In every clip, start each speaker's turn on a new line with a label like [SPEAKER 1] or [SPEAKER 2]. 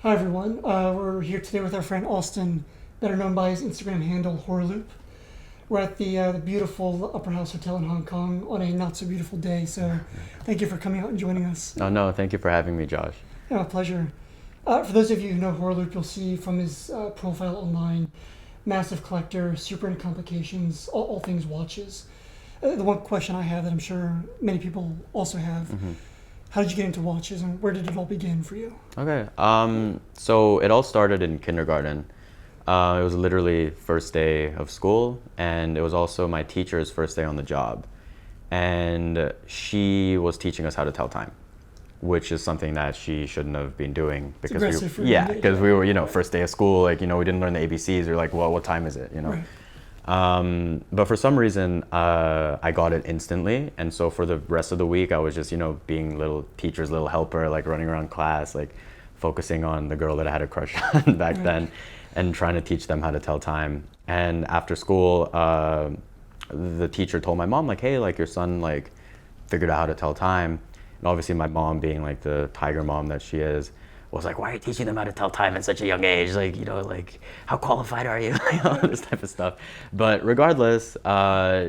[SPEAKER 1] Hi everyone. We're here today with our friend Austen, better known by his Instagram handle Horloop. We're at the beautiful Upper House Hotel in Hong Kong on a not so beautiful day. So, thank you for coming out and joining us.
[SPEAKER 2] Oh no, thank you for having me, Josh.
[SPEAKER 1] Yeah, my pleasure. For those of you who know Horloop, you'll see from his profile online, massive collector, super into complications, all things watches. The one question I have that I'm sure many people also have: how did you get into watches, and where did it all begin for you?
[SPEAKER 2] Okay. So it all started in kindergarten. It was literally first day of school, and it was also my teacher's first day on the job. And she was teaching us how to tell time, which is something that she shouldn't have been doing because
[SPEAKER 1] aggressive for
[SPEAKER 2] yeah,
[SPEAKER 1] you.
[SPEAKER 2] because we were, first day of school, like, we didn't learn the ABCs. We were like, well, what time is it,
[SPEAKER 1] Right.
[SPEAKER 2] But for some reason, I got it instantly. And so for the rest of the week, I was just, being little teacher's little helper, like running around class, like focusing on the girl that I had a crush on back then and trying to teach them how to tell time. And after school, the teacher told my mom, like, hey, like your son, like figured out how to tell time. And obviously my mom, being like the tiger mom that she is, was like, why are you teaching them how to tell time at such a young age? Like, like, how qualified are you? All this type of stuff. But regardless,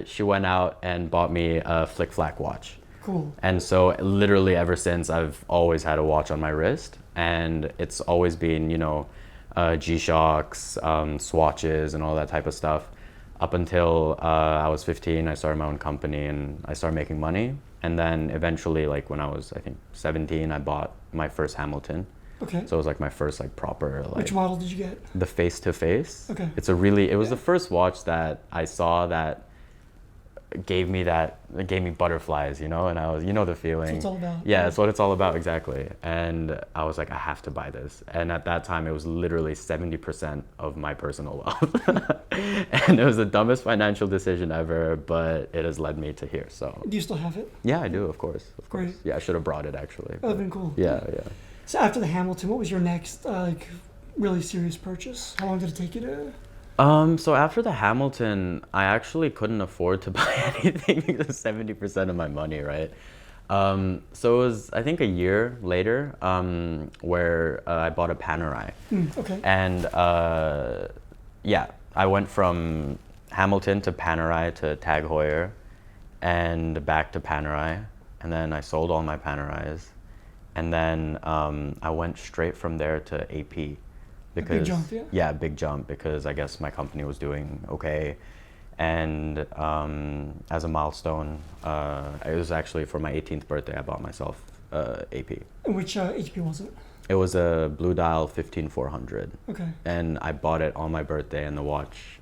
[SPEAKER 2] she went out and bought me a Flick Flack watch.
[SPEAKER 1] Cool.
[SPEAKER 2] And so literally ever since, I've always had a watch on my wrist. And it's always been, G-Shocks, swatches, and all that type of stuff. Up until I was 15, I started my own company and I started making money. And then eventually, like when I was, I think, 17, I bought my first Hamilton.
[SPEAKER 1] Okay.
[SPEAKER 2] So it was like my first like proper like.
[SPEAKER 1] Which model did you get?
[SPEAKER 2] The face to face.
[SPEAKER 1] Okay.
[SPEAKER 2] It was the first watch that I saw that gave me butterflies, and I was, the feeling.
[SPEAKER 1] That's what it's all about.
[SPEAKER 2] Yeah, that's what it's all about, exactly. And I was like, I have to buy this. And at that time, it was literally 70% of my personal wealth. And it was the dumbest financial decision ever, but it has led me to here. So.
[SPEAKER 1] Do you still have it?
[SPEAKER 2] Yeah, I do, of course.
[SPEAKER 1] Great.
[SPEAKER 2] Yeah, I should have brought it actually.
[SPEAKER 1] That would have been cool.
[SPEAKER 2] Yeah.
[SPEAKER 1] So after the Hamilton, what was your next really serious purchase? How long did it take you to?
[SPEAKER 2] So after the Hamilton, I actually couldn't afford to buy anything because 70% of my money, right? So it was, I think, a year later, where I bought a Panerai.
[SPEAKER 1] Okay.
[SPEAKER 2] And yeah, I went from Hamilton to Panerai to Tag Heuer and back to Panerai. And then I sold all my Panerais. And then I went straight from there to AP. Because,
[SPEAKER 1] big jump, yeah?
[SPEAKER 2] Yeah, big jump, because I guess my company was doing okay. And as a milestone, it was actually for my 18th birthday, I bought myself AP.
[SPEAKER 1] And which HP was it?
[SPEAKER 2] It was a Blue Dial 15400.
[SPEAKER 1] Okay.
[SPEAKER 2] And I bought it on my birthday, and the watch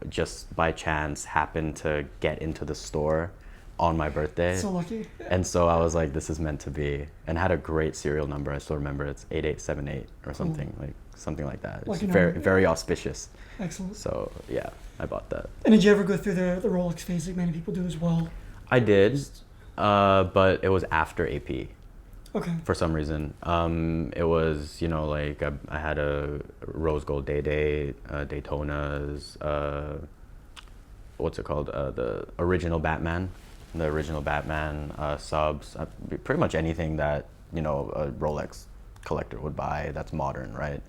[SPEAKER 2] just by chance happened to get into the store on my birthday.
[SPEAKER 1] So lucky.
[SPEAKER 2] And so I was like, this is meant to be, and had a great serial number. I still remember it's 8878 or something, something like that. It's
[SPEAKER 1] Lucky
[SPEAKER 2] very,
[SPEAKER 1] number.
[SPEAKER 2] very auspicious.
[SPEAKER 1] Excellent.
[SPEAKER 2] So yeah, I bought that.
[SPEAKER 1] And did you ever go through the Rolex phase like many people do as well?
[SPEAKER 2] I did, but it was after AP.
[SPEAKER 1] Okay.
[SPEAKER 2] For some reason. It was, like I had a rose gold Day, Daytonas, what's it called? The original Batman. The original Batman subs, pretty much anything that, a Rolex collector would buy that's modern, right?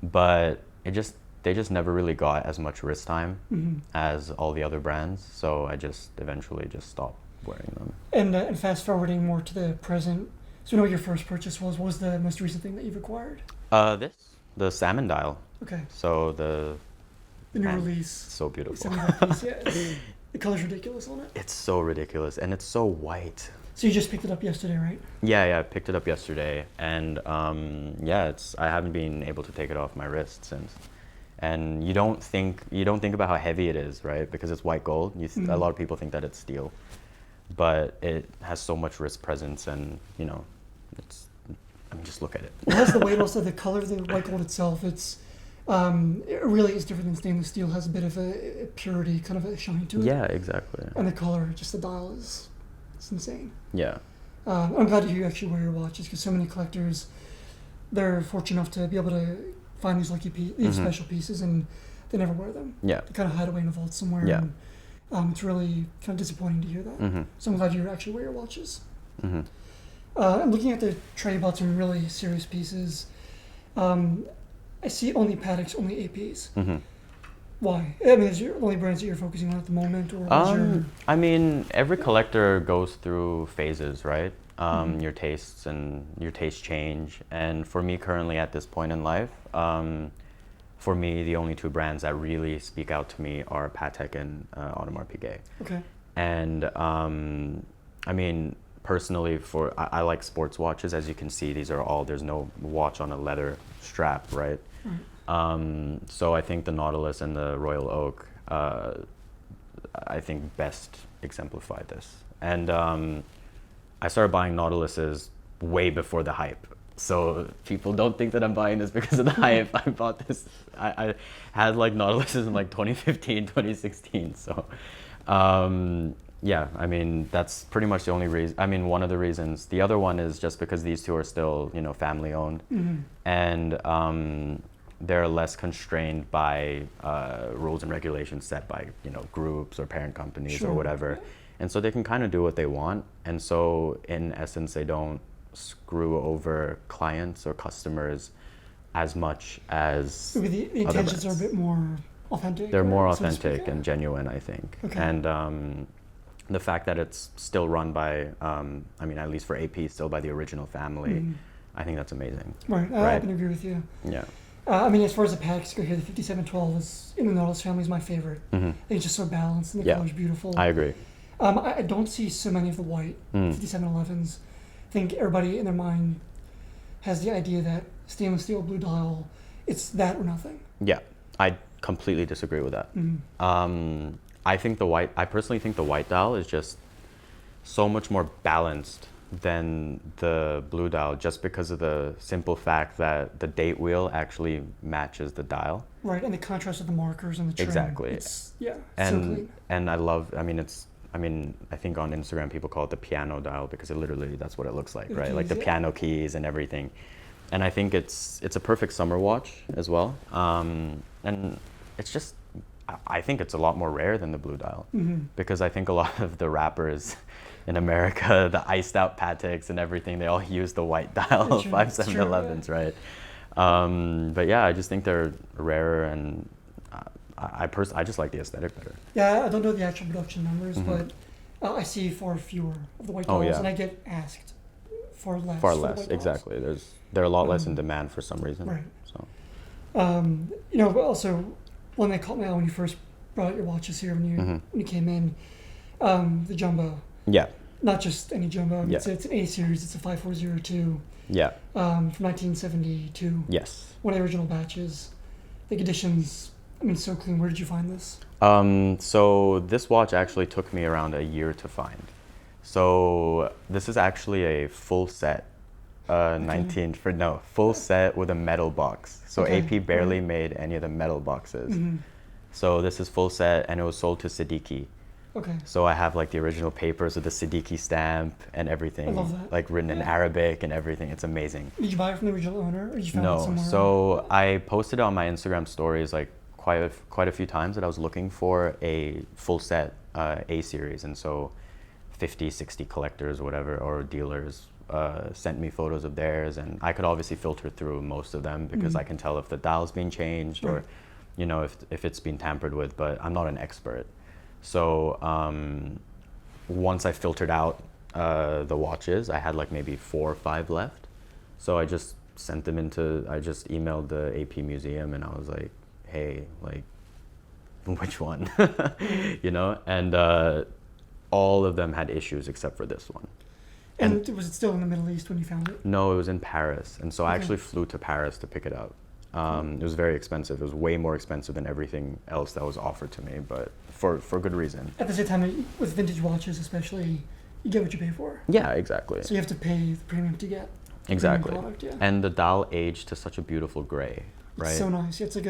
[SPEAKER 2] But they just never really got as much wrist time as all the other brands. So I just eventually just stopped wearing them.
[SPEAKER 1] And fast forwarding more to the present, so we know what your first purchase was. What was the most recent thing that you've acquired?
[SPEAKER 2] The salmon dial.
[SPEAKER 1] Okay.
[SPEAKER 2] So the
[SPEAKER 1] new release.
[SPEAKER 2] So beautiful.
[SPEAKER 1] 75 piece, yeah. The color's ridiculous on it.
[SPEAKER 2] It's so ridiculous, and it's so white.
[SPEAKER 1] So you just picked it up yesterday, right?
[SPEAKER 2] Yeah, I picked it up yesterday, and I haven't been able to take it off my wrist since. And you don't think about how heavy it is, right? Because it's white gold. A lot of people think that it's steel, but it has so much wrist presence, and just look at it.
[SPEAKER 1] It has the weight, also the color of the white gold itself. It really is different than stainless steel. Has a bit of a purity, kind of a shine to it.
[SPEAKER 2] Yeah, exactly.
[SPEAKER 1] And the color, just the dial it's insane.
[SPEAKER 2] Yeah.
[SPEAKER 1] I'm glad to hear you actually wear your watches, because so many collectors, they're fortunate enough to be able to find these these special pieces, and they never wear them.
[SPEAKER 2] Yeah.
[SPEAKER 1] They kind of hide away in a vault somewhere.
[SPEAKER 2] Yeah.
[SPEAKER 1] And it's really kind of disappointing to hear that. So I'm glad you actually wear your watches.
[SPEAKER 2] Mm-hmm.
[SPEAKER 1] And looking at the tray, you bought some really serious pieces. I see only Pateks, only APs.
[SPEAKER 2] Mm-hmm.
[SPEAKER 1] Why? I mean, is your only brands that you're focusing on at the moment, or is your...
[SPEAKER 2] I mean, every collector goes through phases, right? Your tastes and your tastes change. And for me, currently at this point in life, for me, the only two brands that really speak out to me are Patek and Audemars Piguet.
[SPEAKER 1] Okay.
[SPEAKER 2] And I mean, personally, I like sports watches. As you can see, these are all, there's no watch on a leather strap, right? So I think the Nautilus and the Royal Oak, I think best exemplify this. And I started buying Nautiluses way before the hype. So people don't think that I'm buying this because of the hype. I bought this, I had like Nautiluses in like 2015, 2016. So yeah, I mean, that's pretty much the only reason. I mean, one of the reasons. The other one is just because these two are still, you know, family owned. And they're less constrained by rules and regulations set by, you know, groups or parent companies or whatever. And so they can kind of do what they want. And so in essence, they don't screw over clients or customers as much as
[SPEAKER 1] the intentions are a bit more authentic.
[SPEAKER 2] They're more authentic and genuine, I think.
[SPEAKER 1] Okay.
[SPEAKER 2] And the fact that it's still run by, I mean, at least for AP, still by the original family, I think that's amazing.
[SPEAKER 1] Right, I can agree with you.
[SPEAKER 2] Yeah.
[SPEAKER 1] I mean, as far as the Pateks go here, the 5712 is, in the Nautilus family, is my favorite. It's just so balanced and the color's beautiful.
[SPEAKER 2] I agree.
[SPEAKER 1] I don't see so many of the white 5711s. I think everybody in their mind has the idea that stainless steel blue dial, it's that or nothing.
[SPEAKER 2] Yeah, I completely disagree with that. I think I personally think the white dial is just so much more balanced than the blue dial, just because of the simple fact that the date wheel actually matches the dial.
[SPEAKER 1] Right, and the contrast of the markers and the trim.
[SPEAKER 2] Exactly.
[SPEAKER 1] It's, so
[SPEAKER 2] and
[SPEAKER 1] clean.
[SPEAKER 2] I love, I think on Instagram people call it the piano dial because it literally, that's what it looks like, right? Like the piano keys and everything. And I think it's a perfect summer watch as well. And it's just, I think it's a lot more rare than the blue dial because I think a lot of the rappers in America, the iced out Pateks and everything, they all use the white dial 5711s, right? But yeah, I just think they're rarer, and I just like the aesthetic better.
[SPEAKER 1] Yeah, I don't know the actual production numbers, but I see far fewer of the white dials, and I get asked far less.
[SPEAKER 2] Far less, exactly. They're a lot less in demand for some reason.
[SPEAKER 1] Right.
[SPEAKER 2] So.
[SPEAKER 1] You know, but also one that caught me out when you first brought out your watches here when you came in, the jumbo.
[SPEAKER 2] Yeah.
[SPEAKER 1] Not just any jumbo. It's an A series. It's a 5402.
[SPEAKER 2] Yeah.
[SPEAKER 1] From 1972.
[SPEAKER 2] Yes.
[SPEAKER 1] One of the original batches. The conditions, I mean, so clean. Where did you find this?
[SPEAKER 2] So this watch actually took me around a year to find. So this is actually a full set. Full set with a metal box. So AP barely made any of the metal boxes. So this is full set, and it was sold to Siddiqui.
[SPEAKER 1] Okay.
[SPEAKER 2] So I have like the original papers with the Siddiqui stamp and everything.
[SPEAKER 1] I love that.
[SPEAKER 2] Like written in Arabic and everything. It's amazing.
[SPEAKER 1] Did you buy it from the original owner, or did you find it somewhere?
[SPEAKER 2] So I posted on my Instagram stories like quite a few times that I was looking for a full set A series, and so 50, 60 collectors or whatever, or dealers sent me photos of theirs, and I could obviously filter through most of them because I can tell if the dial's been changed or, you know, if it's been tampered with, but I'm not an expert. So once I filtered out the watches, I had like maybe 4 or 5 left. So I just sent them I just emailed the AP museum, and I was like, hey, like, which one? You know, and all of them had issues except for this one.
[SPEAKER 1] And was it still in the Middle East when you found it?
[SPEAKER 2] No, it was in Paris. And so I actually flew to Paris to pick it up. It was very expensive. It was way more expensive than everything else that was offered to me, but for good reason.
[SPEAKER 1] At the same time, with vintage watches especially, you get what you pay for.
[SPEAKER 2] Yeah, exactly.
[SPEAKER 1] So you have to pay the premium to get
[SPEAKER 2] exactly.
[SPEAKER 1] the product,
[SPEAKER 2] And the dial aged to such a beautiful gray, right?
[SPEAKER 1] It's so nice. It's like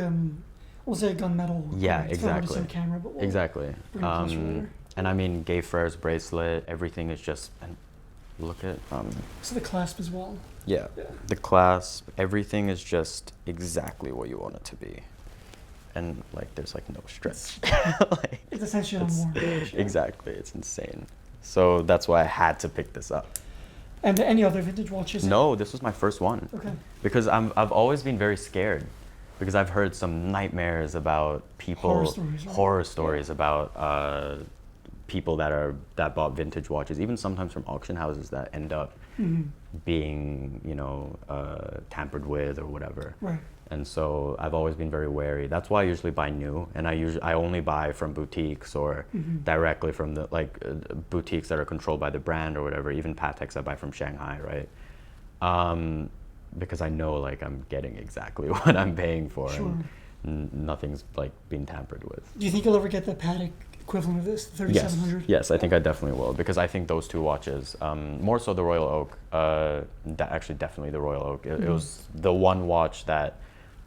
[SPEAKER 1] we'll say a gunmetal.
[SPEAKER 2] Yeah,
[SPEAKER 1] it's
[SPEAKER 2] exactly.
[SPEAKER 1] Not camera, but
[SPEAKER 2] exactly.
[SPEAKER 1] Bring it closer later.
[SPEAKER 2] And I mean, Gay Frere's bracelet, everything is just, and look at
[SPEAKER 1] so the clasp as well.
[SPEAKER 2] Yeah, the clasp, everything is just exactly what you want it to be, and like there's like no stretch. Like,
[SPEAKER 1] it's essentially on warm.
[SPEAKER 2] Exactly, it's insane. So that's why I had to pick this up.
[SPEAKER 1] And any other vintage watches?
[SPEAKER 2] No, this was my first one.
[SPEAKER 1] Okay.
[SPEAKER 2] Because I've always been very scared, because I've heard some nightmares about people,
[SPEAKER 1] Horror stories,
[SPEAKER 2] about people that bought vintage watches, even sometimes from auction houses that end up being, tampered with or whatever.
[SPEAKER 1] Right.
[SPEAKER 2] And so I've always been very wary. That's why I usually buy new, and I only buy from boutiques or directly from the boutiques that are controlled by the brand or whatever. Even Pateks I buy from Shanghai, right? Because I know I'm getting exactly what I'm paying for,
[SPEAKER 1] Sure.
[SPEAKER 2] and nothing's been tampered with.
[SPEAKER 1] Do you think you'll ever get the Patek equivalent of this, the 3700?
[SPEAKER 2] Yes, I think I definitely will, because I think those two watches, more so the Royal Oak, actually definitely the Royal Oak. It was the one watch that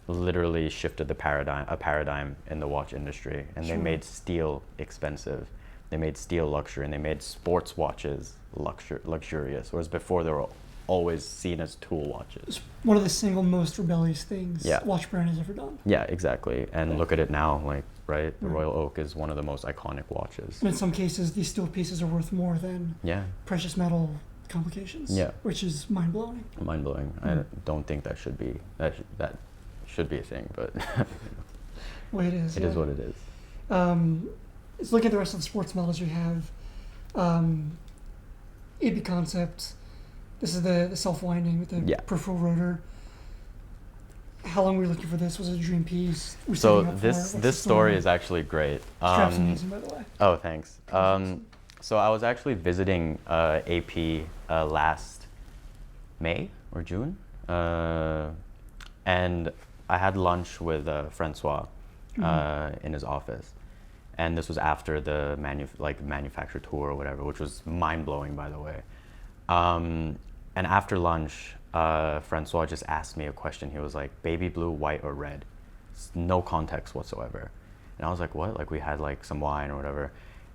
[SPEAKER 2] literally shifted a paradigm in the watch industry, and
[SPEAKER 1] Sure.
[SPEAKER 2] they made steel expensive, they made steel luxury, and they made sports watches luxurious, whereas before they were always seen as tool watches.
[SPEAKER 1] It's one of the single most rebellious things
[SPEAKER 2] Yeah.
[SPEAKER 1] watch brand has ever done.
[SPEAKER 2] Yeah, exactly. And look at it now, right? The
[SPEAKER 1] Right.
[SPEAKER 2] Royal Oak is one of the most iconic watches.
[SPEAKER 1] And in some cases, these steel pieces are worth more than
[SPEAKER 2] Yeah,
[SPEAKER 1] precious metal complications.
[SPEAKER 2] Yeah.
[SPEAKER 1] Which is mind blowing.
[SPEAKER 2] mind blowing. I don't think that should be that should be a thing, but
[SPEAKER 1] Well, it is.
[SPEAKER 2] it is what it is.
[SPEAKER 1] Let's look at the rest of the sports models you have. AB Concept. This is the self-winding with the
[SPEAKER 2] Yeah.
[SPEAKER 1] peripheral rotor. How long were you looking for this? Was it a dream piece? Were you
[SPEAKER 2] So
[SPEAKER 1] setting up for it? What's the
[SPEAKER 2] this story is actually great.
[SPEAKER 1] Strap's amazing, by the way.
[SPEAKER 2] Oh, thanks. So I was actually visiting AP last May or June, and I had lunch with Francois in his office, and this was after the manufacturer tour or whatever, which was mind blowing, by the way. And after lunch, Francois just asked me a question. He was like, "Baby blue, white, or red?" No context whatsoever. And I was like, "What?" We had some wine or whatever.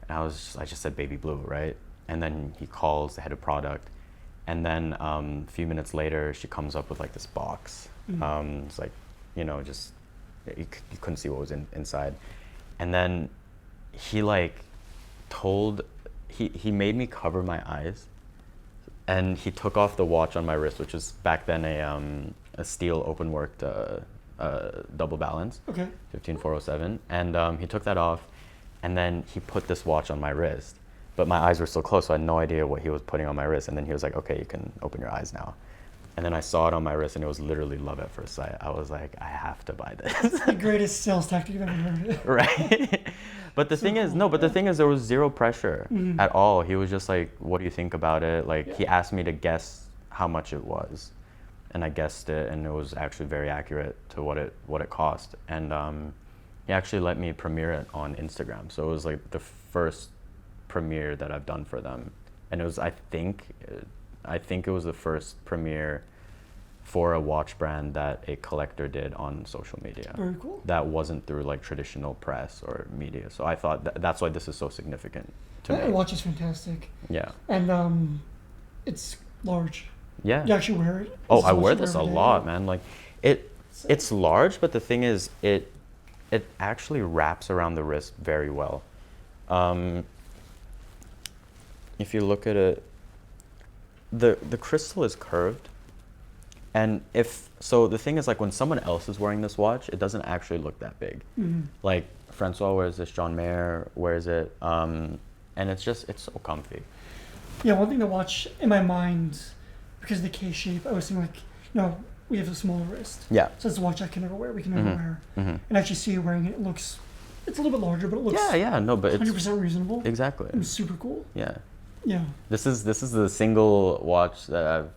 [SPEAKER 2] And I just said baby blue, right? And then he calls the head of product, and then a few minutes later, she comes up with this box. It's just you couldn't see what was inside. And then he he made me cover my eyes, and he took off the watch on my wrist, which was back then a steel open worked double balance,
[SPEAKER 1] Okay.
[SPEAKER 2] 15407, and he took that off, and then he put this watch on my wrist, but my eyes were still closed, so I had no idea what he was putting on my wrist. And then he was like, "Okay, you can open your eyes now." And then I saw it on my wrist, and it was literally love at first sight. I was like, I have to buy this.
[SPEAKER 1] The greatest sales tactic you've ever heard.
[SPEAKER 2] Right? But the thing is, there was zero pressure at all. He was just like, "What do you think about it?" He asked me to guess how much it was, and I guessed it, and it was actually very accurate to what it cost. And he actually let me premiere it on Instagram. So it was the first premiere that I've done for them, and it was I think it was the first premiere for a watch brand that a collector did on social media.
[SPEAKER 1] Very cool.
[SPEAKER 2] That wasn't through traditional press or media. So I thought that's why this is so significant to me.
[SPEAKER 1] The watch is fantastic.
[SPEAKER 2] Yeah.
[SPEAKER 1] And it's large.
[SPEAKER 2] Yeah.
[SPEAKER 1] You actually wear it?
[SPEAKER 2] Oh,
[SPEAKER 1] This is
[SPEAKER 2] I
[SPEAKER 1] what
[SPEAKER 2] wear
[SPEAKER 1] you
[SPEAKER 2] this a
[SPEAKER 1] every day?
[SPEAKER 2] lot, man. It's large, but the thing is, it actually wraps around the wrist very well. If you look at it, the crystal is curved, and the thing is, when someone else is wearing this watch, it doesn't actually look that big. Francois wears this, John Mayer wears it, and it's so comfy.
[SPEAKER 1] Yeah, one thing to watch in my mind, because of the K shape, I was thinking we have a smaller wrist.
[SPEAKER 2] Yeah.
[SPEAKER 1] So it's a watch I can never wear, we can never wear. And actually see you wearing it, it's a little bit larger, but it looks
[SPEAKER 2] But it's
[SPEAKER 1] 100% reasonable.
[SPEAKER 2] exactly.
[SPEAKER 1] It's super cool.
[SPEAKER 2] Yeah.
[SPEAKER 1] Yeah.
[SPEAKER 2] This is the single watch that I've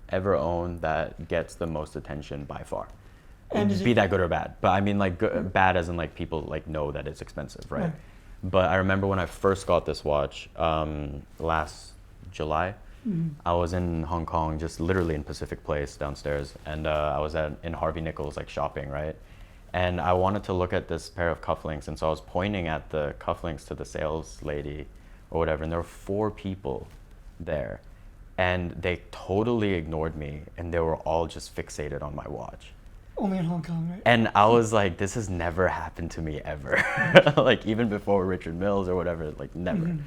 [SPEAKER 2] ever owned that gets the most attention by far.
[SPEAKER 1] And is
[SPEAKER 2] Be
[SPEAKER 1] it,
[SPEAKER 2] that good or bad, but I mean bad as in people know that it's expensive, right? But I remember when I first got this watch last July, I was in Hong Kong, just literally in Pacific Place downstairs, and I was in Harvey Nichols shopping, right? And I wanted to look at this pair of cufflinks, and so I was pointing at the cufflinks to the sales lady or whatever, and there were 4 people there, and they totally ignored me, and they were all just fixated on my watch.
[SPEAKER 1] only in Hong Kong, right?
[SPEAKER 2] And I was like, this has never happened to me ever. Even before Richard Mills or whatever, never.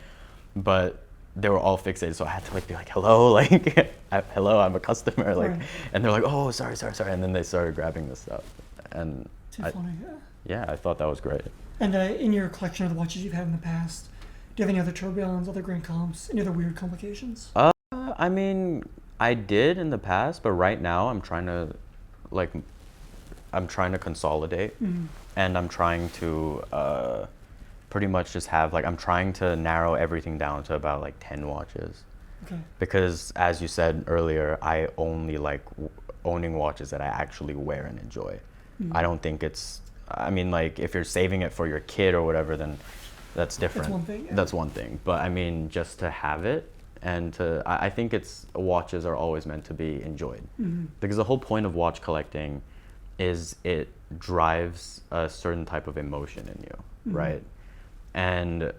[SPEAKER 2] But they were all fixated, so I had to like be like, hello, like, hello, I'm a customer, like,
[SPEAKER 1] Right.
[SPEAKER 2] and they're like, oh, sorry, and then they started grabbing the stuff, and
[SPEAKER 1] Too funny. Yeah.
[SPEAKER 2] I thought that was great.
[SPEAKER 1] And in your collection of the watches you've had in the past, do you have any other tourbillons, other grand comps, any other weird complications?
[SPEAKER 2] I mean, I did in the past, but right now like, I'm trying to consolidate, and I'm trying to pretty much just have like, I'm trying to narrow everything down to about like 10 watches.
[SPEAKER 1] Okay.
[SPEAKER 2] Because as you said earlier, I only like owning watches that I actually wear and enjoy. I don't think I mean, like, if you're saving it for your kid or whatever, then that's different.
[SPEAKER 1] That's one thing. Yeah.
[SPEAKER 2] That's one thing. But I mean, just to have it and I think watches are always meant to be enjoyed. Because the whole point of watch collecting is it drives a certain type of emotion in you, right? And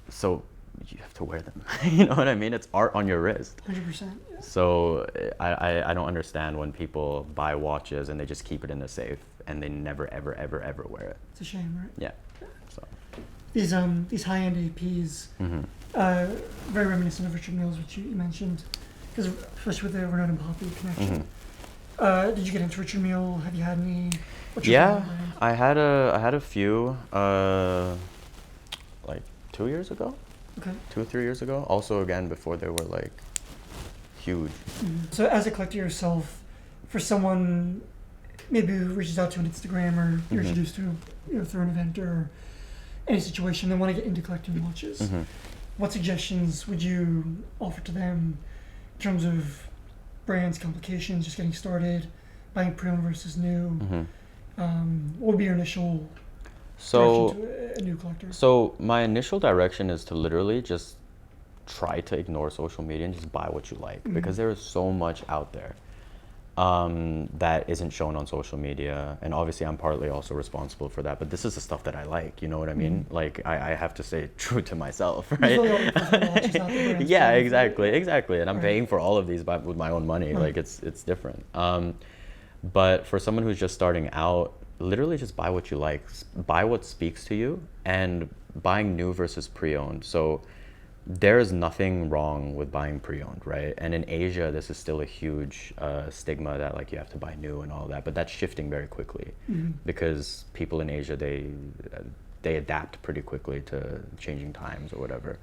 [SPEAKER 2] so you have to wear them. You know what I mean? It's art on your wrist.
[SPEAKER 1] 100%. Yeah.
[SPEAKER 2] So I don't understand when people buy watches and they just keep it in the safe and they never ever wear it.
[SPEAKER 1] It's a shame, right?
[SPEAKER 2] Yeah. So
[SPEAKER 1] These high-end APs, very reminiscent of Richard Milles, which you mentioned, because especially with the Renaud and Poppy connection. Did you get into Richard Mille? Have you had any? What's your favorite brand?
[SPEAKER 2] I had a few like 2 years ago.
[SPEAKER 1] Okay.
[SPEAKER 2] 2 or 3 years ago. Also, again, before they were like huge.
[SPEAKER 1] So, as a collector yourself, for someone maybe who reaches out to an Instagram or you're introduced to through an event or any situation, they want to get into collecting watches. What suggestions would you offer to them in terms of brands, complications, just getting started, buying pre-owned versus new? What would be your initial direction to a new collector?
[SPEAKER 2] So my initial direction is to literally just try to ignore social media and just buy what you like, because there is so much out there that isn't shown on social media, and obviously I'm partly also responsible for that, but this is the stuff that I like, you know what I mean? Like I have to stay true to myself, right? Yeah, exactly, and I'm paying for all of these with my own money. Like it's different. But for someone who's just starting out, literally just buy what you like, buy what speaks to you, and buying new versus pre-owned. So there is nothing wrong with buying pre-owned, right? And in Asia, this is still a huge stigma that like you have to buy new and all that, but that's shifting very quickly because people in Asia, they adapt pretty quickly to changing times or whatever.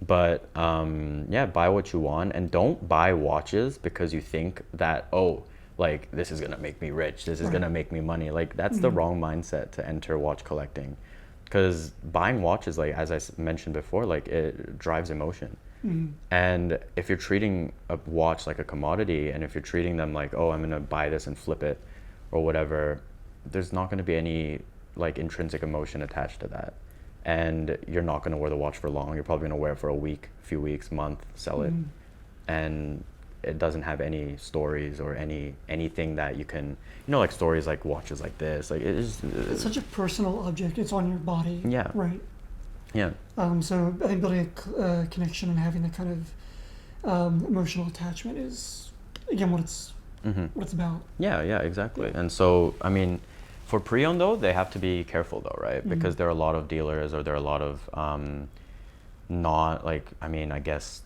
[SPEAKER 2] But yeah, buy what you want, and don't buy watches because you think that, oh, like this is gonna make me rich, this is gonna make me money. Like that's the wrong mindset to enter watch collecting. Because buying watches, like as I mentioned before, like it drives emotion. And if you're treating a watch like a commodity, and if you're treating them like, oh, I'm gonna buy this and flip it or whatever, there's not gonna be any like intrinsic emotion attached to that. And you're not gonna wear the watch for long. You're probably gonna wear it for a week, few weeks, month, sell it. And it doesn't have any stories or anything that you can, like stories like watches like this, like it's
[SPEAKER 1] such a personal object. It's on your body.
[SPEAKER 2] Yeah.
[SPEAKER 1] Right.
[SPEAKER 2] Yeah.
[SPEAKER 1] So I think building a connection and having that kind of emotional attachment is again what it's about.
[SPEAKER 2] Yeah, exactly. And so I mean, for pre-owned though, they have to be careful though, right? Because there are a lot of dealers, or there are a lot of not like, I mean, I guess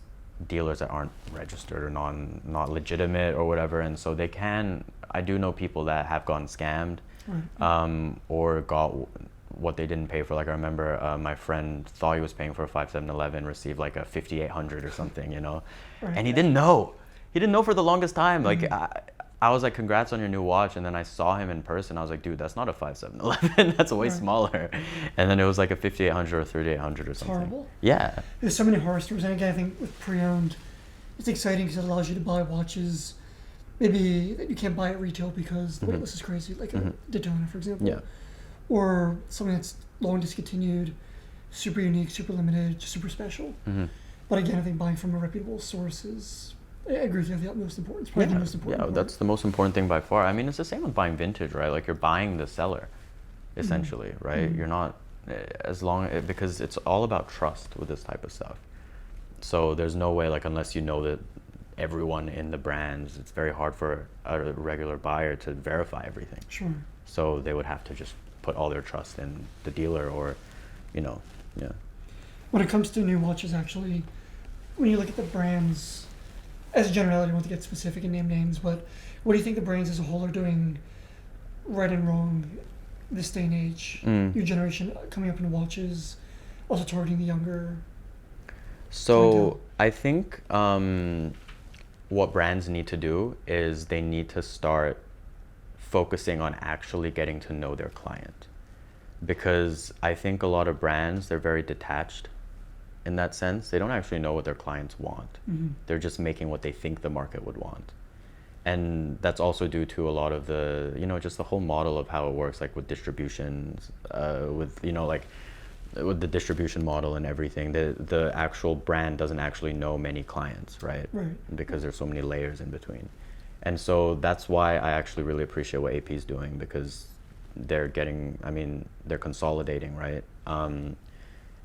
[SPEAKER 2] dealers that aren't registered or not legitimate or whatever, and so I do know people that have gotten scammed, or got what they didn't pay for. Like I remember my friend thought he was paying for a 5711, received like a 5800 or something, and he didn't know for the longest time. Like I was like, congrats on your new watch, and then I saw him in person. I was like, dude, that's not a 5711. That's way smaller. And then it was like a 5800 or 3800 or something.
[SPEAKER 1] Horrible.
[SPEAKER 2] Yeah.
[SPEAKER 1] There's so many horror stories, and again, I think with pre-owned, it's exciting because it allows you to buy watches maybe that you can't buy at retail because the waitlist is crazy, like a Daytona, for example. Yeah. Or something that's long discontinued, super unique, super limited, just super special. But again, I think buying from a reputable source is, I agree with you, the utmost importance. Probably the most important part.
[SPEAKER 2] That's the most important thing by far. I mean, it's the same with buying vintage, right? Like you're buying the seller, essentially, right? You're not, because it's all about trust with this type of stuff. So there's no way, like, unless you know that everyone in the brands, it's very hard for a regular buyer to verify everything.
[SPEAKER 1] Sure.
[SPEAKER 2] So they would have to just put all their trust in the dealer, or, yeah.
[SPEAKER 1] When it comes to new watches, actually, when you look at the brands, as a generality, I want to get specific and name names, but what do you think the brands as a whole are doing right and wrong this day and age? New generation coming up in watches, also targeting the younger.
[SPEAKER 2] So I think what brands need to do is they need to start focusing on actually getting to know their client, because I think a lot of brands, they're very detached in that sense. They don't actually know what their clients want. They're just making what they think the market would want. And that's also due to a lot of the, just the whole model of how it works, like with distributions, with the distribution model and everything. The actual brand doesn't actually know many clients, right? Because there's so many layers in between. And so that's why I actually really appreciate what AP is doing, because they're consolidating, right?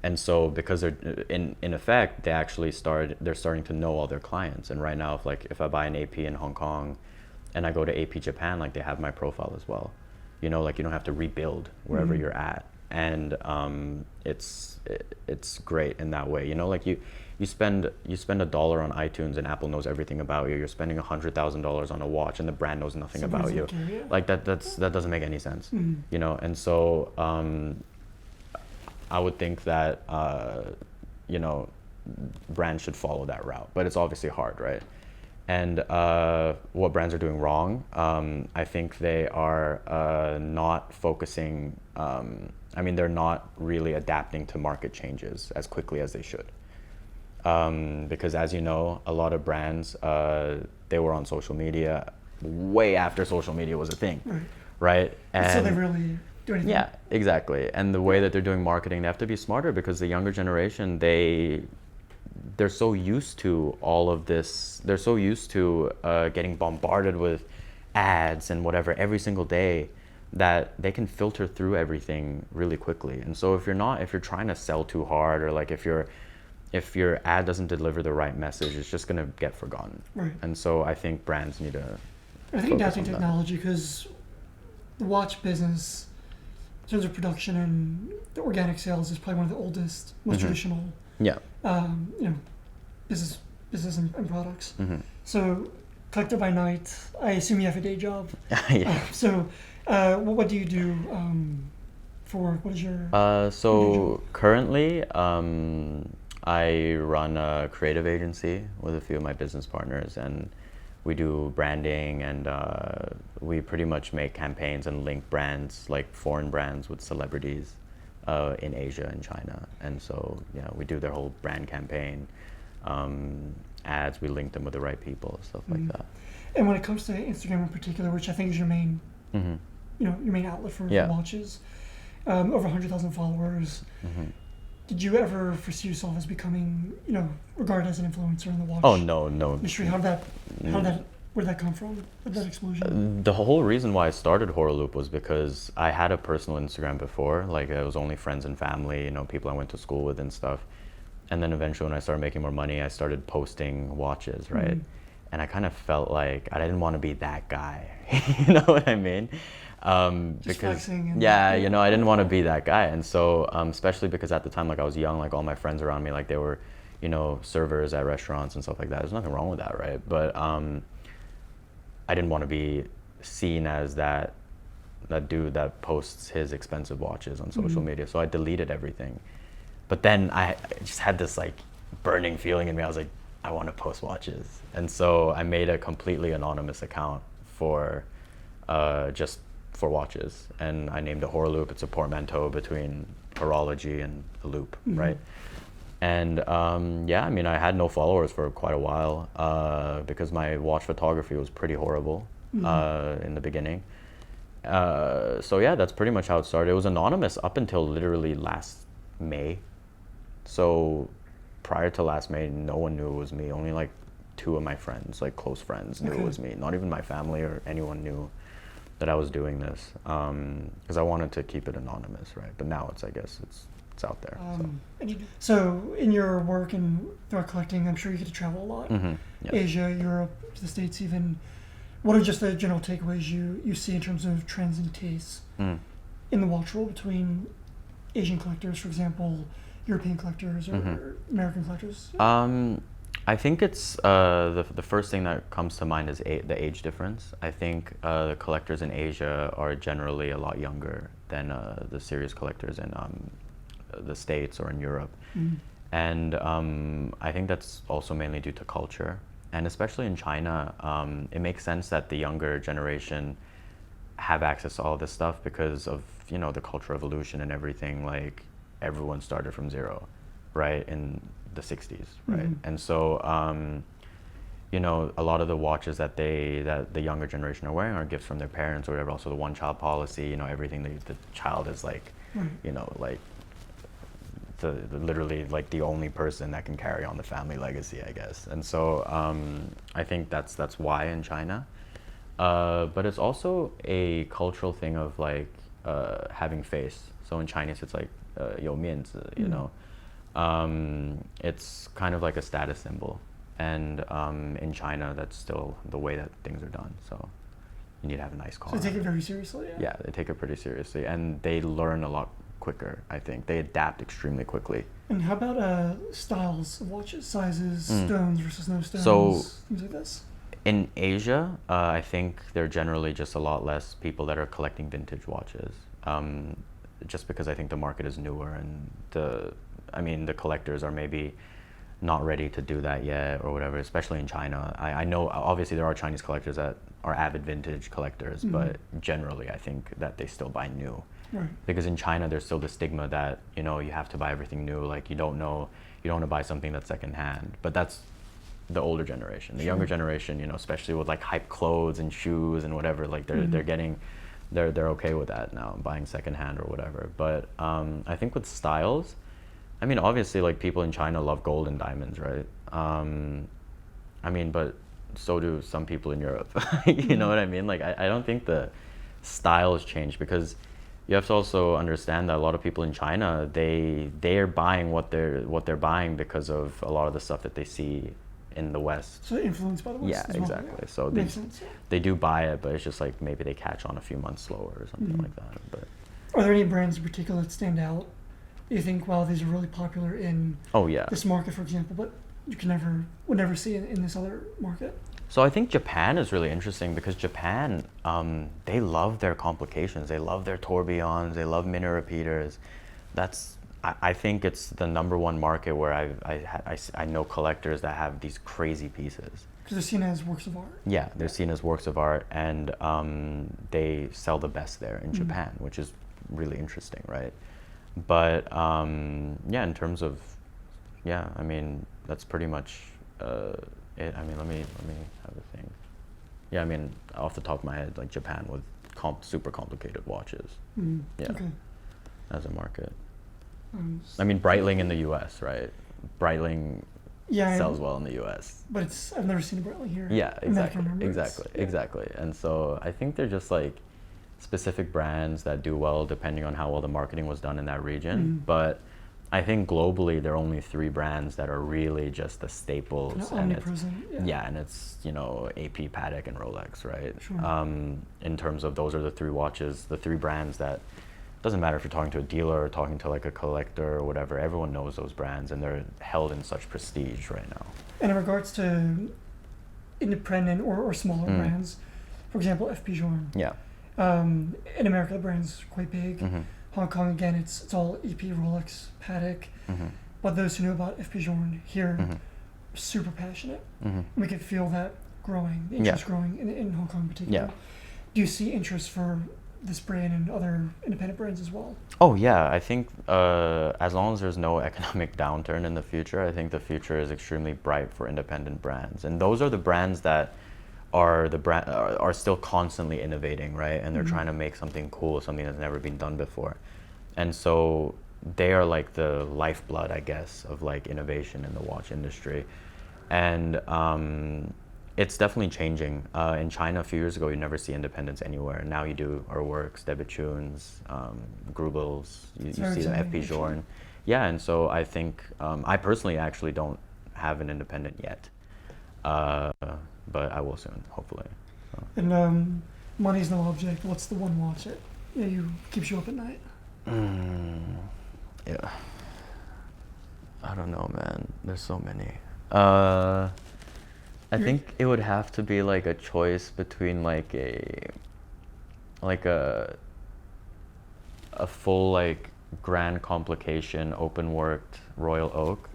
[SPEAKER 2] And so because they're in effect, they're starting to know all their clients. And right now, if I buy an AP in Hong Kong and I go to AP Japan, like, they have my profile as well. You don't have to rebuild wherever you're at. And it's great in that way. You spend $1 on iTunes and Apple knows everything about you. You're spending $100,000 on a watch and the brand knows nothing about you. Like that doesn't make any sense. And so I would think that brands should follow that route, but it's obviously hard, right? And what brands are doing wrong, I think they are not focusing. They're not really adapting to market changes as quickly as they should. Because as you know, a lot of brands, they were on social media way after social media was a thing, right? And
[SPEAKER 1] so they really do anything.
[SPEAKER 2] Yeah, exactly. And the way that they're doing marketing, they have to be smarter, because the younger generation, they're so used to all of this. They're so used to getting bombarded with ads and whatever every single day, that they can filter through everything really quickly. And so if you're trying to sell too hard, or like if your ad doesn't deliver the right message, it's just going to get forgotten. And so I think brands need to
[SPEAKER 1] adapting technology, because the watch business, in terms of production and the organic sales, is probably one of the oldest, most traditional business and products. So collector by night, I assume you have a day job. So what do you do for work? What is your
[SPEAKER 2] so currently I run a creative agency with a few of my business partners, and we do branding, and we pretty much make campaigns and link brands, like foreign brands, with celebrities in Asia and China. And so we do their whole brand campaign, ads, we link them with the right people, stuff like that.
[SPEAKER 1] And when it comes to Instagram in particular, which I think is your main your main outlet for watches, over 100,000 followers. Did you ever foresee yourself as becoming, regarded as an influencer in the watch industry? Where did that come from? Where did that explosion?
[SPEAKER 2] The whole reason why I started Horoloop was because I had a personal Instagram before. Like, it was only friends and family, people I went to school with and stuff. And then eventually, when I started making more money, I started posting watches, right? And I kind of felt like I didn't want to be that guy. You know what I mean? Because I didn't want to be that guy. And so especially because at the time, like, I was young, like, all my friends around me, like, they were servers at restaurants and stuff like that. There's nothing wrong with that, right? But I didn't want to be seen as that dude that posts his expensive watches on social media. So I deleted everything. But then I just had this like burning feeling in me. I was like, I want to post watches. And so I made a completely anonymous account for just for watches, and I named it Horoloop. It's a portmanteau between horology and a loop, right? And I had no followers for quite a while because my watch photography was pretty horrible in the beginning. That's pretty much how it started. It was anonymous up until literally last May. So prior to last May, no one knew it was me. Only like 2 of my friends, like close friends, knew it was me. Not even my family or anyone knew that I was doing this, because I wanted to keep it anonymous, right? But now I guess it's out there.
[SPEAKER 1] So in your work and throughout collecting, I'm sure you get to travel a lot. Asia, Europe, to the States even. What are just the general takeaways you see in terms of trends and tastes in the watch world between Asian collectors, for example, European collectors, or American collectors?
[SPEAKER 2] I think it's the first thing that comes to mind is the age difference. I think the collectors in Asia are generally a lot younger than the serious collectors in the States or in Europe. And I think that's also mainly due to culture. And especially in China, it makes sense that the younger generation have access to all this stuff because of, you know, the cultural evolution and everything. Like, everyone started from zero, right, in the 60s, right? And so, you know, a lot of the watches that the younger generation are wearing are gifts from their parents or whatever. Also, the one-child policy, you know, everything the child is like, you know, like, literally like the only person that can carry on the family legacy, I guess. And so I think that's why in China. But it's also a cultural thing of like having face. So in Chinese, it's like 有面子, you know. It's kind of like a status symbol. And in China, that's still the way that things are done. So you need to have a nice car.
[SPEAKER 1] So they take it very seriously.
[SPEAKER 2] Yeah, they take it pretty seriously, and they learn a lot quicker. I think they adapt extremely quickly.
[SPEAKER 1] And how about styles of watches, sizes, stones versus no stones,
[SPEAKER 2] So
[SPEAKER 1] things like this?
[SPEAKER 2] in Asia, I think there are generally just a lot less people that are collecting vintage watches. Just because I think the market is newer, and the collectors are maybe not ready to do that yet or whatever, especially in China. I know obviously there are Chinese collectors that are avid vintage collectors, but generally I think that they still buy new.
[SPEAKER 1] Right.
[SPEAKER 2] Because in China there's still the stigma that, you know, you have to buy everything new, like you don't want to buy something that's secondhand. But that's the older generation. The younger generation, you know, especially with like hype clothes and shoes and whatever, like they're okay with that now, buying secondhand or whatever. But I think with styles, I mean, obviously, like, people in China love gold and diamonds, right? I mean, but so do some people in Europe. You know what I mean? Like, I don't think the style has changed, because you have to also understand that a lot of people in China, they are buying what they're buying because of a lot of the stuff that they see in the West.
[SPEAKER 1] So influenced by the West.
[SPEAKER 2] Yeah,
[SPEAKER 1] as well.
[SPEAKER 2] exactly.
[SPEAKER 1] Yeah.
[SPEAKER 2] So they do buy it, but it's just like maybe they catch on a few months slower or something like that. But
[SPEAKER 1] are there any brands in particular that stand out? You think, wow, these are really popular in this market, for example, but you would never see in this other market?
[SPEAKER 2] So I think Japan is really interesting, because Japan, they love their complications. They love their tourbillons. They love mini repeaters. I think it's the number one market where I know collectors that have these crazy pieces.
[SPEAKER 1] Because they're seen as works of art.
[SPEAKER 2] Yeah, they're seen as works of art, and they sell the best there in Japan, which is really interesting, right? But in terms of, I mean, that's pretty much it. I mean, let me have a think. Yeah, I mean, off the top of my head, like Japan with super complicated watches. Yeah,
[SPEAKER 1] okay.
[SPEAKER 2] As a market. I mean, Breitling in the U.S., right? Breitling sells well in the U.S.
[SPEAKER 1] But I've never seen a Breitling here.
[SPEAKER 2] Yeah, exactly. And so I think they're just like specific brands that do well depending on how well the marketing was done in that region. But I think globally there are only 3 brands that are really just the staples.
[SPEAKER 1] And omnipresent.
[SPEAKER 2] And it's, you know, AP, Patek, and Rolex, right?
[SPEAKER 1] Sure.
[SPEAKER 2] In terms of, those are the 3 watches, the 3 brands that, doesn't matter if you're talking to a dealer or talking to like a collector or whatever, everyone knows those brands, and they're held in such prestige right now.
[SPEAKER 1] And in regards to independent or smaller brands, for example, FP Journe.
[SPEAKER 2] Yeah.
[SPEAKER 1] In America, the brand's quite big. Hong Kong, again, it's all EP, Rolex, Patek. But those who know about FP Journe here are super passionate. We can feel that growing, the interest growing in Hong Kong in particular.
[SPEAKER 2] Yeah.
[SPEAKER 1] Do you see interest for this brand and other independent brands as well?
[SPEAKER 2] Oh yeah, I think as long as there's no economic downturn in the future, I think the future is extremely bright for independent brands. And those are the brands that are still constantly innovating, right? And they're trying to make something cool, something that's never been done before. And so they are like the lifeblood, I guess, of like innovation in the watch industry. And it's definitely changing. In China a few years ago, you never see independents anywhere. Now you do our works, Debetunes, Grubels, you see them, FP Journe. Yeah, and so I think, I personally actually don't have an independent yet. But I will soon, hopefully. So.
[SPEAKER 1] And money's no object. What's the one watch that keeps you up at night?
[SPEAKER 2] Yeah. I don't know, man. There's so many. I think it would have to be like a choice between like a full like grand complication open worked royal oak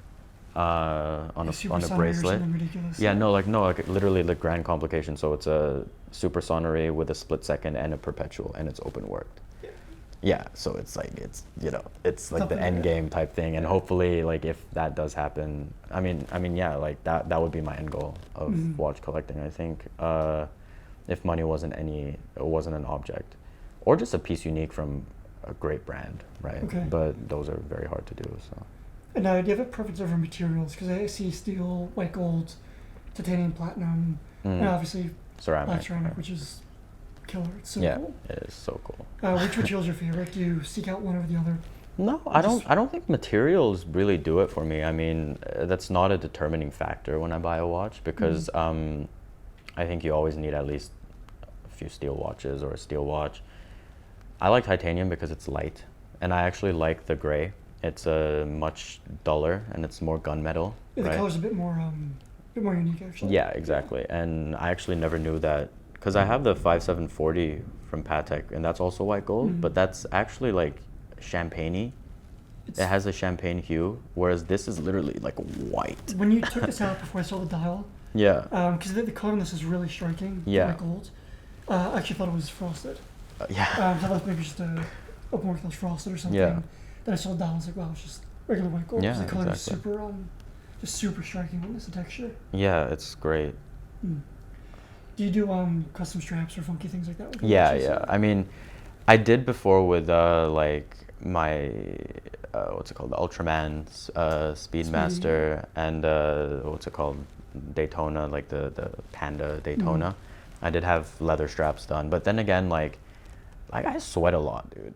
[SPEAKER 2] on a bracelet.
[SPEAKER 1] Ridiculous.
[SPEAKER 2] Yeah, no, like literally the grand complication. So it's a super sonnery with a split second and a perpetual, and it's open worked. Yeah, so it's like it's like the end game type thing, and hopefully like if that does happen, I mean yeah, like that would be my end goal of watch collecting. I think if money wasn't an object, or just a piece unique from a great brand, right?
[SPEAKER 1] Okay.
[SPEAKER 2] But those are very hard to do. So.
[SPEAKER 1] And now, do you have a preference over materials? Because I see steel, white gold, titanium, platinum, and obviously black ceramic, which is killer. It's so cool.
[SPEAKER 2] Yeah, it is so cool.
[SPEAKER 1] Which material's your favorite? Do you seek out one over the other?
[SPEAKER 2] No, I don't think materials really do it for me. I mean, that's not a determining factor when I buy a watch, because I think you always need at least a few steel watches or a steel watch. I like titanium because it's light, and I actually like the gray. It's much duller and it's more gunmetal.
[SPEAKER 1] Yeah, the
[SPEAKER 2] right?
[SPEAKER 1] color's a bit more unique, actually.
[SPEAKER 2] Yeah, exactly. And I actually never knew that, because I have the 5740 from Patek, and that's also white gold, but that's actually like champagne-y. It has a champagne hue, whereas this is literally like white.
[SPEAKER 1] When you took this out before I saw the dial,
[SPEAKER 2] Yeah.
[SPEAKER 1] because the color on this is really striking,
[SPEAKER 2] Yeah.
[SPEAKER 1] white gold. I actually thought it was frosted.
[SPEAKER 2] Yeah.
[SPEAKER 1] I thought maybe just a open work that was frosted or something.
[SPEAKER 2] Yeah.
[SPEAKER 1] Then I saw the dial and I was like, wow, it's just regular white gold.
[SPEAKER 2] Yeah,
[SPEAKER 1] The color
[SPEAKER 2] exactly.
[SPEAKER 1] is just super striking when it's the texture.
[SPEAKER 2] Yeah, it's great.
[SPEAKER 1] Do you do custom straps or funky things like that? With your
[SPEAKER 2] Yeah,
[SPEAKER 1] watches?
[SPEAKER 2] yeah. I mean, I did before with like my what's it called, the Ultraman's Speedmaster, and what's it called, Daytona, like the Panda Daytona. I did have leather straps done, but then again, like I sweat a lot, dude.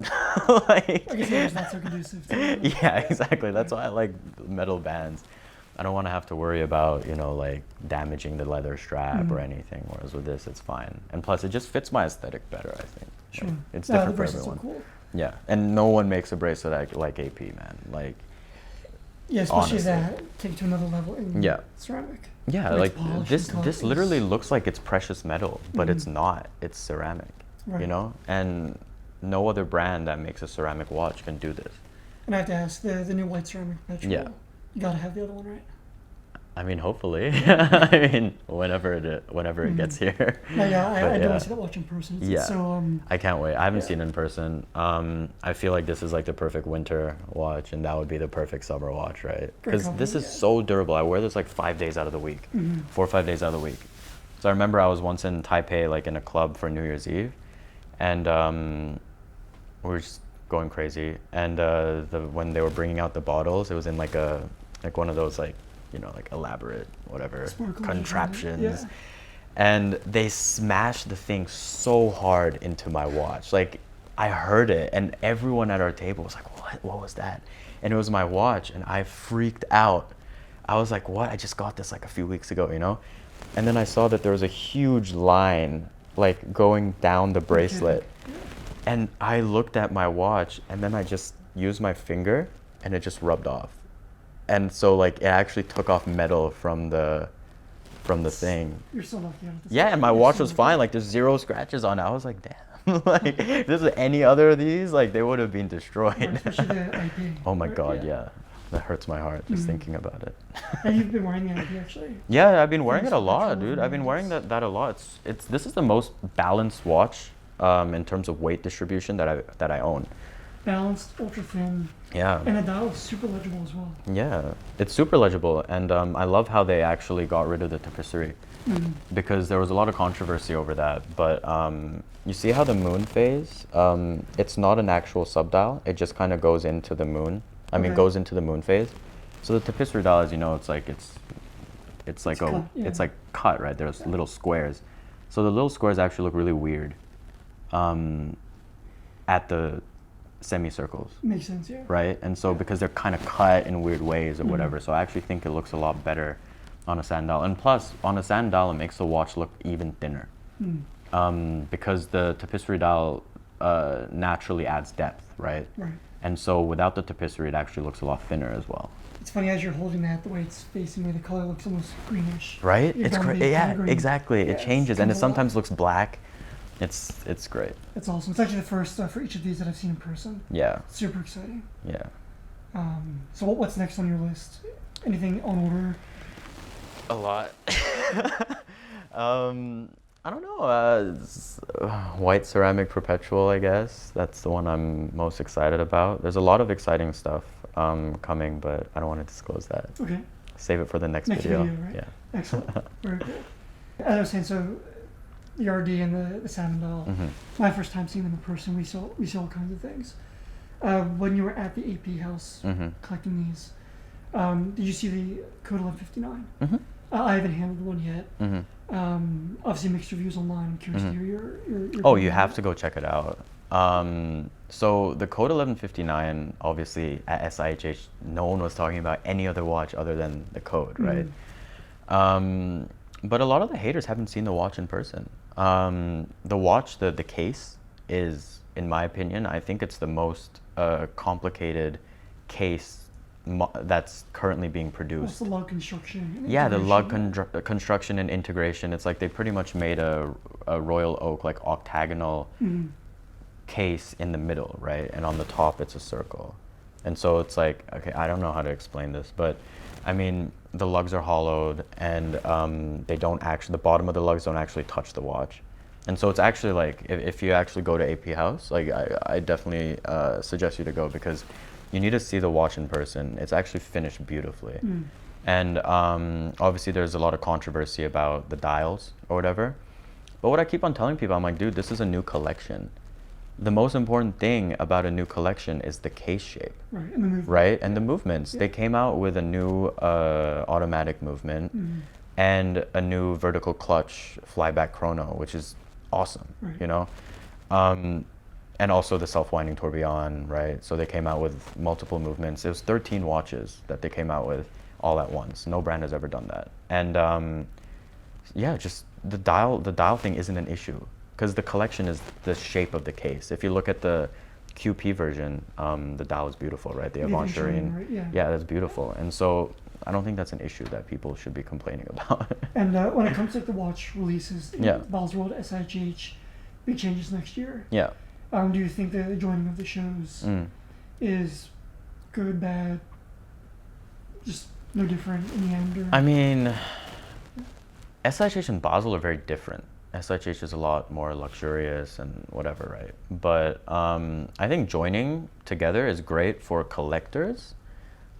[SPEAKER 2] Like,
[SPEAKER 1] I guess it's not so conducive to
[SPEAKER 2] yeah, exactly. That's why I like metal bands. I don't want to have to worry about, like damaging the leather strap or anything. Whereas with this, it's fine. And plus, it just fits my aesthetic better, I think.
[SPEAKER 1] Sure.
[SPEAKER 2] Like, it's
[SPEAKER 1] The
[SPEAKER 2] different for
[SPEAKER 1] bracelets are
[SPEAKER 2] everyone.
[SPEAKER 1] cool.
[SPEAKER 2] Yeah, and no one makes a bracelet like AP, man. Like,
[SPEAKER 1] Yeah, especially
[SPEAKER 2] honestly.
[SPEAKER 1] that take it to another level in
[SPEAKER 2] Yeah.
[SPEAKER 1] ceramic.
[SPEAKER 2] yeah,
[SPEAKER 1] When
[SPEAKER 2] like
[SPEAKER 1] it's polished
[SPEAKER 2] this
[SPEAKER 1] and
[SPEAKER 2] this
[SPEAKER 1] colors.
[SPEAKER 2] literally looks like it's precious metal, but it's not. It's ceramic,
[SPEAKER 1] Right.
[SPEAKER 2] And no other brand that makes a ceramic watch can do this.
[SPEAKER 1] And I have to ask, the new white ceramic perpetual,
[SPEAKER 2] Yeah.
[SPEAKER 1] you gotta have the other one, right?
[SPEAKER 2] I mean, hopefully. I mean, whenever it gets here.
[SPEAKER 1] No, yeah,
[SPEAKER 2] But
[SPEAKER 1] I do want to see that watch in person. It's
[SPEAKER 2] Yeah.
[SPEAKER 1] so,
[SPEAKER 2] I can't wait. I haven't
[SPEAKER 1] Yeah.
[SPEAKER 2] seen it in person. I feel like this is like the perfect winter watch, and that would be the perfect summer watch, right? Because this is
[SPEAKER 1] comfortable, yeah.
[SPEAKER 2] so durable. I wear this like 5 days out of the week, 4 or 5 days out of the week. So I remember I was once in Taipei, like in a club for New Year's Eve, and we were just going crazy. And when they were bringing out the bottles, it was in like one of those like elaborate whatever
[SPEAKER 1] Sparkles or
[SPEAKER 2] contraptions.
[SPEAKER 1] something, yeah.
[SPEAKER 2] And they smashed the thing so hard into my watch. Like, I heard it, and everyone at our table was like, what was that? And it was my watch, and I freaked out. I was like, what? I just got this like a few weeks ago, And then I saw that there was a huge line like going down the bracelet. And I looked at my watch, and then I just used my finger, and it just rubbed off. And so like it actually took off metal from the thing.
[SPEAKER 1] You're so lucky.
[SPEAKER 2] Yeah, and my watch was fine. Like, there's 0 scratches on it. I was like, damn. Like, if this was any other of these, like, they would have been destroyed.
[SPEAKER 1] Especially the IP.
[SPEAKER 2] Oh my
[SPEAKER 1] right?
[SPEAKER 2] God, yeah. That hurts my heart just thinking about it.
[SPEAKER 1] And you've been wearing the IP actually.
[SPEAKER 2] Yeah, I've been wearing it a
[SPEAKER 1] Thanks,
[SPEAKER 2] lot,
[SPEAKER 1] Patrick.
[SPEAKER 2] dude. I've been wearing that a lot. This is the most balanced watch in terms of weight distribution that I own.
[SPEAKER 1] Balanced, ultra thin,
[SPEAKER 2] Yeah.
[SPEAKER 1] and the dial is super legible as well.
[SPEAKER 2] Yeah, it's super legible, and I love how they actually got rid of the tapisserie, because there was a lot of controversy over that. But you see how the moon phase, it's not an actual subdial, it just kind of goes into the moon.
[SPEAKER 1] Okay.
[SPEAKER 2] Goes into the moon phase. So the tapisserie dial, as you know, it's like
[SPEAKER 1] cut, yeah.
[SPEAKER 2] it's like cut, right? There's little squares. So the little squares actually look really weird at the semicircles.
[SPEAKER 1] Makes sense, yeah.
[SPEAKER 2] Right? And so because they're kind of cut in weird ways or whatever, so I actually think it looks a lot better on a sand dial. And plus, on a sand dial, it makes the watch look even thinner. Because the tapisserie dial naturally adds depth, right?
[SPEAKER 1] Right.
[SPEAKER 2] And so without the tapisserie, it actually looks a lot thinner as well.
[SPEAKER 1] It's funny as you're holding that, the way it's facing me, the color looks almost greenish.
[SPEAKER 2] Right?
[SPEAKER 1] Your
[SPEAKER 2] It's
[SPEAKER 1] gum
[SPEAKER 2] great.
[SPEAKER 1] being
[SPEAKER 2] Yeah,
[SPEAKER 1] kinda green.
[SPEAKER 2] exactly.
[SPEAKER 1] Yeah,
[SPEAKER 2] It changes, and it
[SPEAKER 1] comes alive.
[SPEAKER 2] sometimes looks black. It's great.
[SPEAKER 1] It's awesome. It's actually the first for each of these that I've seen in person.
[SPEAKER 2] Yeah,
[SPEAKER 1] Super exciting.
[SPEAKER 2] yeah.
[SPEAKER 1] So what's next on your list? Anything on order?
[SPEAKER 2] A lot. I don't know. White ceramic perpetual, I guess. That's the one I'm most excited about. There's a lot of exciting stuff coming, but I don't want to disclose that.
[SPEAKER 1] Okay.
[SPEAKER 2] Save it for the next
[SPEAKER 1] Next
[SPEAKER 2] video.
[SPEAKER 1] video, right?
[SPEAKER 2] Yeah.
[SPEAKER 1] Excellent. Very good. As I was saying, so the RD and the salmon dial.
[SPEAKER 2] Mhm.
[SPEAKER 1] My first time seeing them in person, we saw all kinds of things. When you were at the AP house
[SPEAKER 2] Mhm.
[SPEAKER 1] collecting these, did you see the Code 1159?
[SPEAKER 2] Mhm.
[SPEAKER 1] I haven't handled one yet.
[SPEAKER 2] Mhm.
[SPEAKER 1] Obviously, mixed reviews online. I'm curious to
[SPEAKER 2] Mhm.
[SPEAKER 1] hear your
[SPEAKER 2] Oh,
[SPEAKER 1] opinion
[SPEAKER 2] you
[SPEAKER 1] on
[SPEAKER 2] have
[SPEAKER 1] it.
[SPEAKER 2] to go check it out. So the Code 1159, obviously at SIHH, no one was talking about any other watch other than the Code, right? But a lot of the haters haven't seen the watch in person. The watch, the case is, in my opinion, I think it's the most complicated case that's currently being
[SPEAKER 1] What's
[SPEAKER 2] produced.
[SPEAKER 1] the lug construction? and
[SPEAKER 2] Yeah, the lug
[SPEAKER 1] integration?
[SPEAKER 2] construction and integration. It's like they pretty much made a royal oak, like octagonal case in the middle, right? And on the top, it's a circle. And so it's like, okay, I don't know how to explain this, but I mean, the lugs are hollowed, and they don't actually, the bottom of the lugs don't actually touch the watch. And so it's actually like, if you actually go to AP House, like I definitely suggest you to go, because you need to see the watch in person. It's actually finished beautifully. And obviously there's a lot of controversy about the dials or whatever. But what I keep on telling people, I'm like, dude, this is a new collection. The most important thing about a new collection is the case shape,
[SPEAKER 1] Right, and the movement.
[SPEAKER 2] right? And the movements.
[SPEAKER 1] Yeah.
[SPEAKER 2] They came out with a new automatic movement and a new vertical clutch flyback chrono, which is awesome,
[SPEAKER 1] Right.
[SPEAKER 2] you know? And also the self-winding tourbillon, right? So they came out with multiple movements. It was 13 watches that they came out with all at once. No brand has ever done that. And yeah, just the dial thing isn't an issue, because the collection is the shape of the case. If you look at the QP version, the dial is beautiful, right? The
[SPEAKER 1] The
[SPEAKER 2] Avant
[SPEAKER 1] Avant Shireen,
[SPEAKER 2] Shireen.
[SPEAKER 1] right, yeah.
[SPEAKER 2] Yeah, that's beautiful. And so I don't think that's an issue that people should be complaining about.
[SPEAKER 1] And when it comes to the watch releases,
[SPEAKER 2] Yeah.
[SPEAKER 1] Basel, SIHH, big changes next year.
[SPEAKER 2] Yeah.
[SPEAKER 1] Do you think the joining of the shows is good, bad, just no different in the end? Or?
[SPEAKER 2] I mean, SIHH and Basel are very different. SIHH is a lot more luxurious and whatever, right? But I think joining together is great for collectors,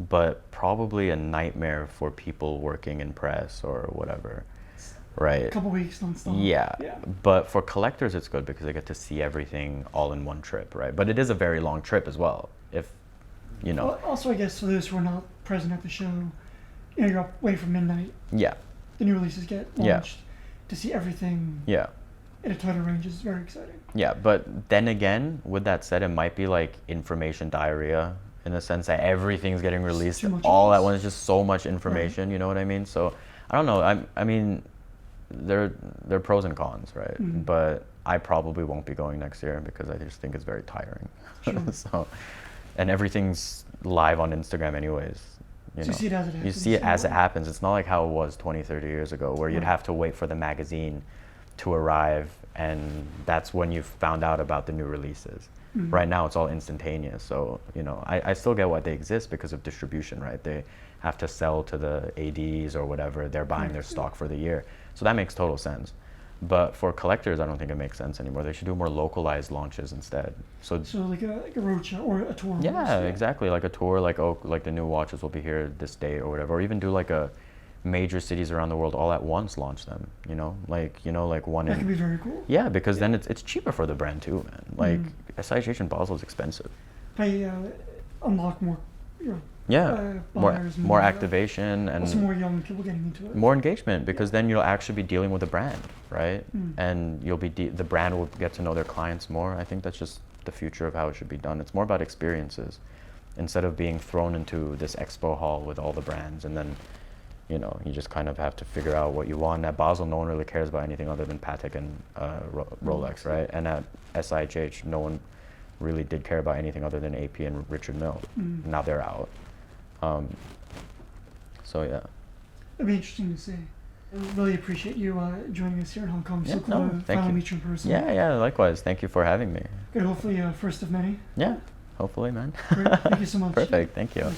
[SPEAKER 2] but probably a nightmare for people working in press or whatever, right?
[SPEAKER 1] A couple weeks nonstop.
[SPEAKER 2] Yeah.
[SPEAKER 1] Yeah.
[SPEAKER 2] But for collectors, it's good because they get to see everything all in one trip, right? But it is a very long trip as well, if, you know.
[SPEAKER 1] Well, also, I guess for those who are not present at the show, you're up way from midnight.
[SPEAKER 2] Yeah.
[SPEAKER 1] The new releases get
[SPEAKER 2] Yeah.
[SPEAKER 1] launched. To see everything
[SPEAKER 2] Yeah.
[SPEAKER 1] in a tighter range is very exciting.
[SPEAKER 2] Yeah, but then again, with that said, it might be like information diarrhea, in the sense that everything's getting released
[SPEAKER 1] too much
[SPEAKER 2] all
[SPEAKER 1] at
[SPEAKER 2] at
[SPEAKER 1] once.
[SPEAKER 2] once, just so much information, you know what I mean? So I don't know. I mean, there are pros and cons, right? But I probably won't be going next year because I just think it's very tiring.
[SPEAKER 1] Sure.
[SPEAKER 2] So, and everything's live on Instagram anyways. You
[SPEAKER 1] So
[SPEAKER 2] know.
[SPEAKER 1] you see it as it
[SPEAKER 2] You
[SPEAKER 1] happens,
[SPEAKER 2] see it as it
[SPEAKER 1] so-
[SPEAKER 2] happens. It's not like how it was 20, 30 years ago, where you'd
[SPEAKER 1] Right.
[SPEAKER 2] have to wait for the magazine to arrive, and that's when you found out about the new releases. Right now, it's all instantaneous. So, you know, I still get why they exist because of distribution, right? They have to sell to the ADs or whatever. They're buying their stock for the year. So that makes total sense. But for collectors, I don't think it makes sense anymore. They should do more localized launches instead. So
[SPEAKER 1] So like a road show or a tour.
[SPEAKER 2] yeah,
[SPEAKER 1] almost,
[SPEAKER 2] exactly. Like a tour, like, oh, like the new watches will be here this day or whatever. Or even do like a major cities around the world all at once, launch them, like one
[SPEAKER 1] That could be
[SPEAKER 2] in.
[SPEAKER 1] very cool.
[SPEAKER 2] Yeah, because then it's cheaper for the brand too, man. Like SIHH in Basel is expensive.
[SPEAKER 1] They unlock more,
[SPEAKER 2] Yeah,
[SPEAKER 1] buyers,
[SPEAKER 2] more activation and
[SPEAKER 1] also more young people getting into it.
[SPEAKER 2] more engagement, because then you'll actually be dealing with the brand, right? And you'll be the brand will get to know their clients more. I think that's just the future of how it should be done. It's more about experiences instead of being thrown into this expo hall with all the brands, and then you just kind of have to figure out what you want. At Basel, no one really cares about anything other than Patek and Rolex, right? And at SIHH, no one really did care about anything other than AP and Richard Mille. Now they're out. So yeah.
[SPEAKER 1] It'd be interesting to see. I really appreciate you joining us here in Hong Kong.
[SPEAKER 2] Yeah,
[SPEAKER 1] So cool
[SPEAKER 2] no,
[SPEAKER 1] to
[SPEAKER 2] thank
[SPEAKER 1] finally
[SPEAKER 2] you.
[SPEAKER 1] meet you in person.
[SPEAKER 2] Yeah, likewise. Thank you for having me.
[SPEAKER 1] Good, hopefully first of many.
[SPEAKER 2] Yeah, hopefully, man.
[SPEAKER 1] Great. Thank you so much.
[SPEAKER 2] Perfect. Thank you.